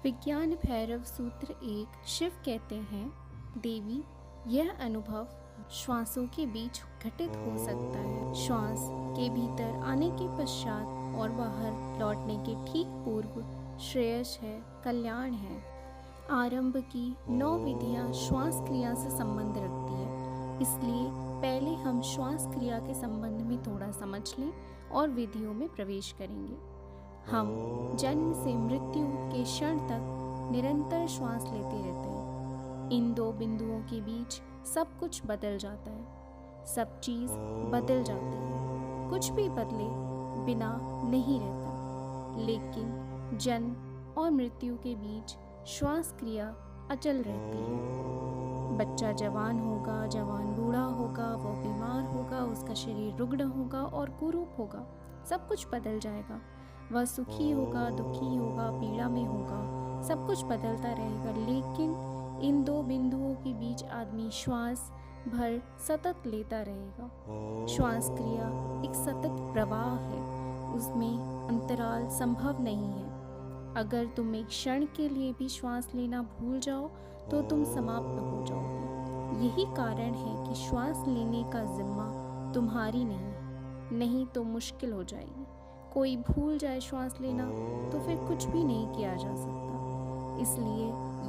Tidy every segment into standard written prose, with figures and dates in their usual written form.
विज्ञान भैरव सूत्र 1 शिव कहते हैं, देवी, यह अनुभव श्वासों के बीच घटित हो सकता है। श्वास के भीतर आने के पश्चात और बाहर लौटने के ठीक पूर्व श्रेयस है, कल्याण है। आरंभ की 9 विधियां श्वास क्रिया से संबंध रखती है, इसलिए पहले हम श्वास क्रिया के संबंध में थोड़ा समझ लें और विधियों में प्रवेश करेंगे। हम जन्म से मृत्यु के क्षण तक निरंतर श्वास लेते रहते हैं। इन 2 बिंदुओं के बीच सब कुछ बदल जाता है, सब चीज़ बदल जाती है, कुछ भी बदले बिना नहीं रहता। लेकिन जन्म और मृत्यु के बीच श्वास क्रिया अचल रहती है। बच्चा जवान होगा, जवान बूढ़ा होगा, वो बीमार होगा, उसका शरीर रुग्ण होगा और कुरूप होगा, सब कुछ बदल जाएगा। वह सुखी होगा, दुखी होगा, पीड़ा में होगा, सब कुछ बदलता रहेगा। लेकिन इन 2 बिंदुओं के बीच आदमी श्वास भर सतत लेता रहेगा। श्वास क्रिया एक सतत प्रवाह है, उसमें अंतराल संभव नहीं है। अगर तुम एक क्षण के लिए भी श्वास लेना भूल जाओ तो तुम समाप्त हो जाओगे। यही कारण है कि श्वास लेने का जिम्मा तुम्हारी नहीं तो मुश्किल हो जाएगी। कोई भूल जाए श्वास लेना तो फिर कुछ भी नहीं किया जा सकता। इसलिए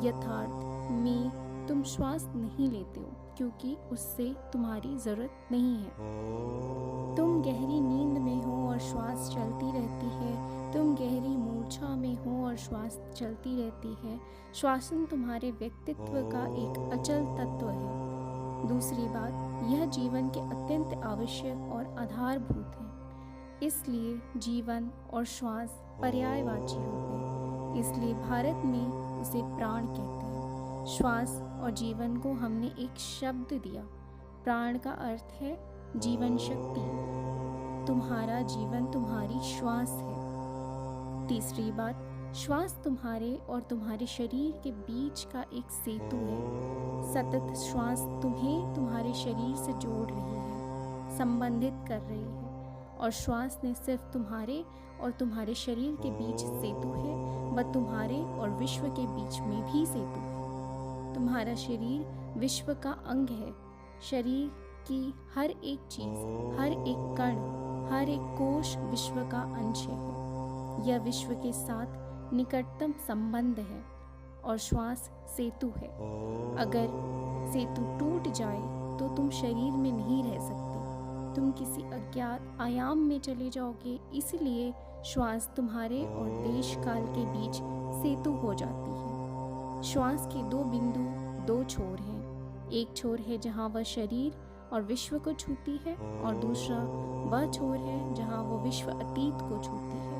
यथार्थ में तुम श्वास नहीं लेते हो, क्योंकि उससे तुम्हारी ज़रूरत नहीं है। तुम गहरी नींद में हो और श्वास चलती रहती है, तुम गहरी मूर्छा में हो और श्वास चलती रहती है। श्वासन तुम्हारे व्यक्तित्व का एक अचल तत्व है। दूसरी बात, यह जीवन के अत्यंत आवश्यक और आधारभूत है। इसलिए जीवन और श्वास पर्यायवाची होते हैं, इसलिए भारत में उसे प्राण कहते हैं। श्वास और जीवन को हमने एक शब्द दिया। प्राण का अर्थ है जीवन शक्ति। तुम्हारा जीवन तुम्हारी श्वास है। तीसरी बात, श्वास तुम्हारे और तुम्हारे शरीर के बीच का एक सेतु है। सतत श्वास तुम्हें तुम्हारे शरीर से जोड़ रही है, संबंधित कर रही है। और श्वास ने सिर्फ तुम्हारे और तुम्हारे शरीर के बीच सेतु है, वह तुम्हारे और विश्व के बीच में भी सेतु है। तुम्हारा शरीर विश्व का अंग है। शरीर की हर एक चीज़, हर एक कण, हर एक कोश विश्व का अंश है। यह विश्व के साथ निकटतम संबंध है और श्वास सेतु है। अगर सेतु टूट जाए तो तुम शरीर में नहीं रह सकते, तुम किसी अज्ञात आयाम में चले जाओगे। इसलिए श्वास तुम्हारे और देश काल के बीच सेतु हो जाती है। श्वास के 2 बिंदु, 2 छोर हैं। एक छोर है जहाँ वह शरीर और विश्व को छूती है, और दूसरा वह छोर है जहाँ वो विश्व अतीत को छूती है।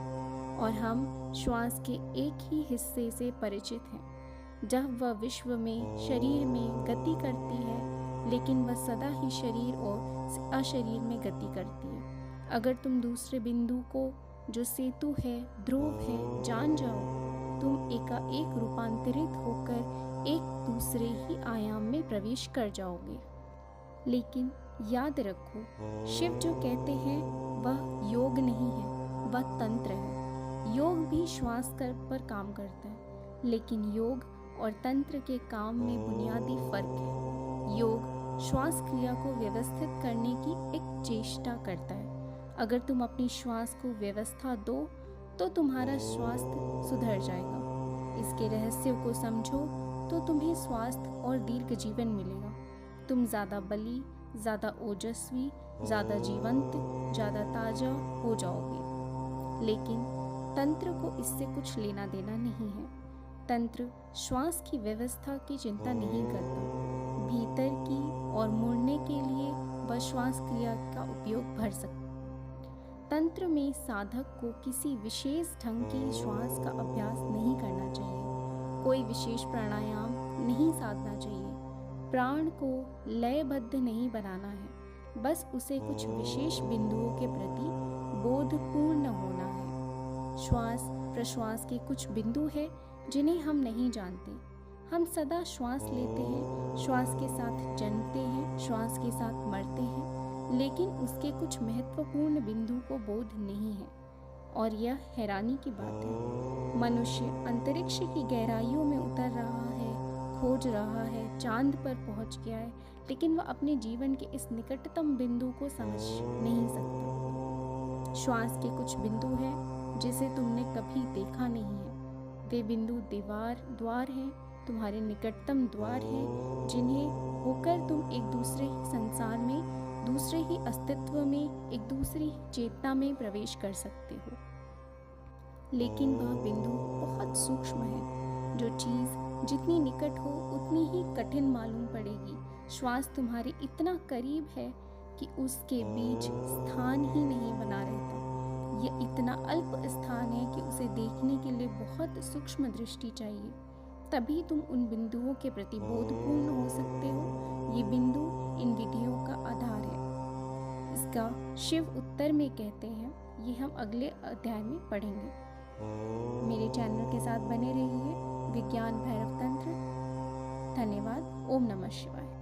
और हम श्वास के एक ही हिस्से से परिचित हैं। जब वह विश्व में, शरीर में गति करती है, लेकिन वह सदा ही शरीर और अशरीर में गति करती है। अगर तुम दूसरे बिंदु को, जो सेतु है, ध्रुव है, जान जाओ, तुम एकाएक रूपांतरित होकर एक दूसरे ही आयाम में प्रवेश कर जाओगे। लेकिन याद रखो, शिव जो कहते हैं वह योग नहीं है, वह तंत्र है। योग भी श्वास पर काम करता है, लेकिन योग और तंत्र के काम में बुनियादी फर्क है। योग श्वास क्रिया को व्यवस्थित करने की एक चेष्टा करता है। अगर तुम अपनी श्वास को व्यवस्था दो तो तुम्हारा स्वास्थ्य सुधर जाएगा। इसके रहस्य को समझो तो तुम्हें स्वास्थ्य और दीर्घ जीवन मिलेगा। तुम ज़्यादा बली, ज़्यादा ओजस्वी, ज़्यादा जीवंत, ज़्यादा ताज़ा हो जाओगे। लेकिन तंत्र को इससे कुछ लेना देना नहीं है। तंत्र श्वास की व्यवस्था की चिंता नहीं करता। भीतर की और मुड़ने के लिए वह श्वास क्रिया का उपयोग भर सकता। तंत्र में साधक को किसी विशेष ढंग की श्वास का अभ्यास नहीं करना चाहिए, कोई विशेष प्राणायाम नहीं साधना चाहिए, प्राण को लयबद्ध नहीं बनाना है, बस उसे कुछ विशेष बिंदुओं के प्रति बोधपूर्ण होना है। श्वास प्रश्वास के कुछ बिंदु हैं जिन्हें हम नहीं जानते। हम सदा श्वास लेते हैं, श्वास के साथ जन्मते हैं, श्वास के साथ मरते हैं, लेकिन उसके कुछ महत्वपूर्ण बिंदु को बोध नहीं है। और यह हैरानी की बात है। मनुष्य अंतरिक्ष की गहराइयों में उतर रहा है, खोज रहा है, चांद पर पहुंच गया है, लेकिन वह अपने जीवन के इस निकटतम बिंदु को समझ नहीं सकता। श्वास के कुछ बिंदु हैं जिसे तुमने कभी देखा नहीं है। वे बिंदु द्वार हैं, तुम्हारे निकटतम द्वार हैं, जिन्हें होकर तुम एक दूसरे ही संसार में, दूसरे ही अस्तित्व में, एक दूसरी चेतना में प्रवेश कर सकते हो। लेकिन वह बिंदु बहुत सूक्ष्म है। जो चीज़ जितनी निकट हो उतनी ही कठिन मालूम पड़ेगी। श्वास तुम्हारे इतना करीब है कि उसके बीच स्थान ही नहीं बना रहता। यह इतना अल्प स्थान है कि उसे देखने के लिए बहुत सूक्ष्म दृष्टि चाहिए, तभी तुम उन बिंदुओं के प्रति बोधपूर्ण हो सकते हो। ये बिंदु इन विधियों का आधार है। इसका शिव उत्तर में कहते हैं। ये हम अगले अध्याय में पढ़ेंगे। मेरे चैनल के साथ बने रहिए। विज्ञान भैरव तंत्र। धन्यवाद। ओम नमः शिवाय।